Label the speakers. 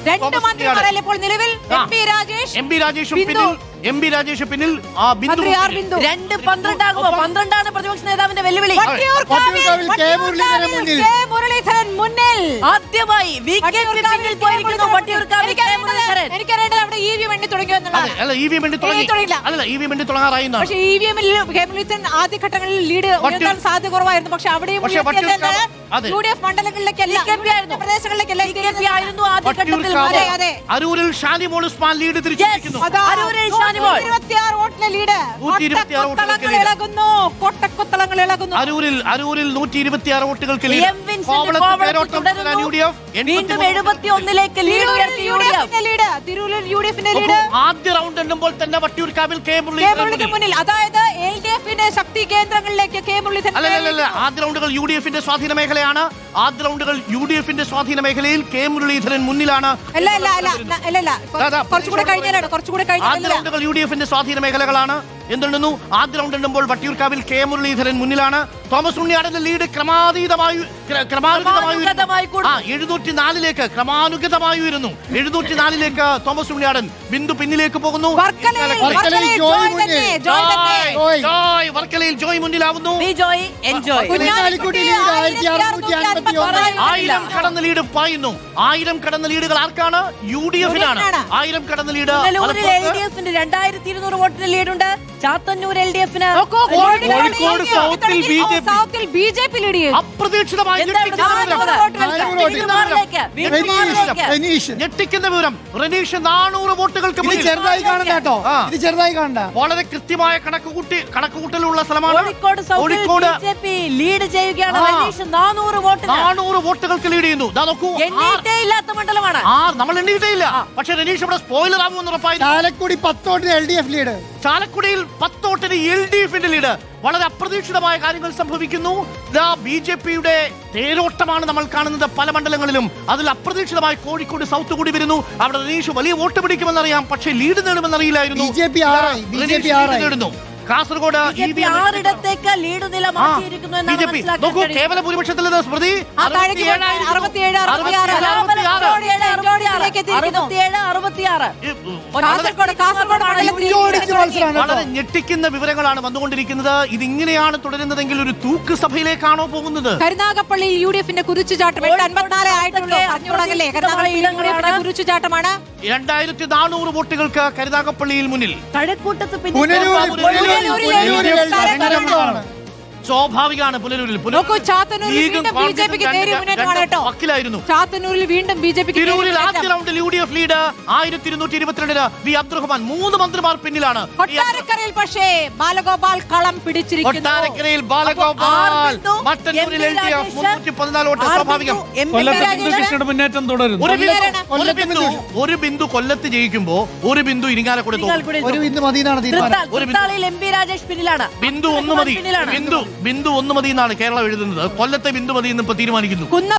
Speaker 1: രണ്ട് മന്ത്രിമാരല്ലേ ഇപ്പോൾ നിലവിൽ? എം പി രാജേഷ് പിന്നിൽ
Speaker 2: രണ്ട് 12 ആകുമോ? 12 ആണ് പ്രതിപക്ഷ നേതാവിന്റെ വെല്ലുവിളി.
Speaker 1: മുരളീധരൻ മുന്നിൽ
Speaker 2: ആദ്യമായി
Speaker 1: എനിക്കറിയേണ്ടത് അവിടെ EVM എണ്ണി തുടങ്ങിയോ എന്നുള്ളതാണ്. പക്ഷേ EVM-ൽ കെ മുരളീധരൻ ആദ്യഘട്ടങ്ങളിൽ ലീഡ് ഉയർത്താൻ സാധ്യത കുറവായിരുന്നു. പക്ഷെ അവിടെയും UDF മണ്ഡലങ്ങളിലേക്കല്ല, പ്രദേശങ്ങളിലേക്കല്ല
Speaker 3: അരൂരിൽ ഷാനിമോൾ ഉസ്മാൻ ലീഡ് തിരിച്ചിരിക്കുന്നു.
Speaker 1: 26 വോട്ടിലെ ലീഡ്.
Speaker 3: അരൂരിൽ 126 വോട്ടുകൾക്ക് ലീഡ്. ആദ്യ റൗണ്ട് എണ്ണുമ്പോൾ തന്നെ വട്ടിയൂർക്കാവിൽ കെ മുരളീധരൻ
Speaker 1: മുന്നിൽ. അതായത് LDF-ന്റെ ശക്തി കേന്ദ്രങ്ങളിലേക്ക് കെ മുരളീധരൻ.
Speaker 3: ആദ്യ റൗണ്ടുകൾ UDF-ന്റെ സ്വാധീന മേഖലയാണ്. ആദ്യ റൗണ്ടുകൾ UDF-ന്റെ സ്വാധീന മേഖലയിൽ കെ മുരളീധരൻ മുന്നിലാണ്.
Speaker 1: കുറച്ചുകൂടെ കഴിഞ്ഞാലാണ്.
Speaker 3: ആദ്യ റൗണ്ടുകൾ UDF-ന്റെ സ്വാധീന മേഖലകളാണ്. എന്തുണ്ടെന്നു ആദ്യ റൗണ്ട് എണ്ണുമ്പോൾ വട്ടിയൂർക്കാവിൽ കെ മുരളീധരൻ മുന്നിലാണ്. തോമസ് ഉണ്ണിയാടന്റെ ലീഡ് ക്രമാനുഗതമായി 704ലേക്ക് ക്രമാനുഗതമായി ഉയരുന്നു. 704ലേക്ക് തോമസ് ഉണ്ണിയാടൻ. ബിന്ദു പിന്നിലേക്ക് പോകുന്നു. വർക്കലയിൽ ജോയ് മുന്നിലാവുന്നു. 1000 കടന്ന ലീഡ് പായുന്നു. 1000 കടന്ന ലീഡുകൾ ആർക്കാണ്? UDF-നാണ്. 1000 കടന്ന ലീഡ്.
Speaker 2: 2200 വോട്ടിന് ലീഡുണ്ട്. ചാത്തന്നൂർ LDF-ന്.
Speaker 1: സൗത്തിൽ BJP ലീഡ് ചെയ്യും.
Speaker 3: അപ്രതീക്ഷിതമായി ഞെട്ടിക്കുന്ന വിവരം. റനീഷ് 400 വോട്ടുകൾക്ക് വളരെ കൃത്യമായ കണക്കുകൂട്ടലുള്ള സ്ഥലമാണ്.
Speaker 2: കോഴിക്കോട് BJP ലീഡ് ചെയ്യുകയാണ്. 400
Speaker 3: വോട്ടുകൾക്ക് ലീഡ് ചെയ്യുന്നു.
Speaker 2: ഇല്ലാത്ത മണ്ഡലമാണ്.
Speaker 3: നമ്മൾ എണ്ണിയിട്ടേയില്ല. പക്ഷെ റനീഷ് ഇവിടെ സ്പോയിലർ ആകുമെന്ന് ഉറപ്പായി.
Speaker 4: ചാലക്കുടി 10 വോട്ടിന് LDF ലീഡ്.
Speaker 3: ചാലക്കുടിയിൽ 10 വോട്ടിന് LDF-ന്റെ ലീഡ്. വളരെ അപ്രതീക്ഷിതമായ കാര്യങ്ങൾ സംഭവിക്കുന്നു. BJP-യുടെ തേരോട്ടമാണ് നമ്മൾ കാണുന്നത് പല മണ്ഡലങ്ങളിലും. അതിൽ അപ്രതീക്ഷിതമായി കോഴിക്കോട് സൗത്ത് കൂടി വരുന്നു. അവിടെ റനീഷ് വലിയ വോട്ട് പിടിക്കുമെന്നറിയാം, പക്ഷേ ലീഡ് നേടുമെന്നറിയില്ലായിരുന്നു. നേടുന്നു. കാസർഗോഡ്
Speaker 2: ലീഡ് നില മാറ്റിയിരിക്കുന്നു.
Speaker 3: കേവല ഭൂരിപക്ഷത്തിൽ സ്മൃതി വളരെ ഞെട്ടിക്കുന്ന വിവരങ്ങളാണ് വന്നുകൊണ്ടിരിക്കുന്നത്. ഇതിങ്ങനെയാണ് തുടരുന്നതെങ്കിൽ ഒരു തൂക്ക് സഭയിലേക്കാണോ പോകുന്നത്?
Speaker 1: കരുനാഗപ്പള്ളിയിൽ UDF-ന്റെ കുതിച്ചുചാട്ടം 84
Speaker 3: 2400 വോട്ടുകൾക്ക് കരുനാഗപ്പള്ളിയിൽ മുന്നിൽ. സ്വാഭാവികമാണ്. പുനലൂരിൽ
Speaker 1: ചാത്തന്നൂരിൽ വീണ്ടും BJP
Speaker 3: ആദ്യ റൗണ്ടിൽ UDF ലീഡ് 1222 വി അബ്ദുറഹ്മാൻ. 3 മന്ത്രിമാർ പിന്നിലാണ്.
Speaker 1: കൊട്ടാരക്കരയിൽ പക്ഷേ ബാലഗോപാൽ കളം പിടിച്ചിരിക്കുന്നു.
Speaker 3: കൊട്ടാരക്കരയിൽ ബാലഗോപാൽ, മട്ടന്നൂരിൽ LDF 314 വോട്ട്. സ്വാഭാവികം.
Speaker 4: മുന്നേറ്റം തുടരുന്നു.
Speaker 3: ഒരു ബിന്ദു കൊല്ലത്ത് ജയിക്കുമ്പോ ഒരു ബിന്ദു ഇരിങ്ങാലക്കുട
Speaker 2: MP രാജേഷ് പിന്നിലാണ്.
Speaker 3: ബിന്ദു 1 മതി എന്നാണ് കേരളം എഴുതുന്നത്. കൊല്ലത്തെ ബിന്ദു മതി എന്ന് ഇപ്പൊ തീരുമാനിക്കുന്നു.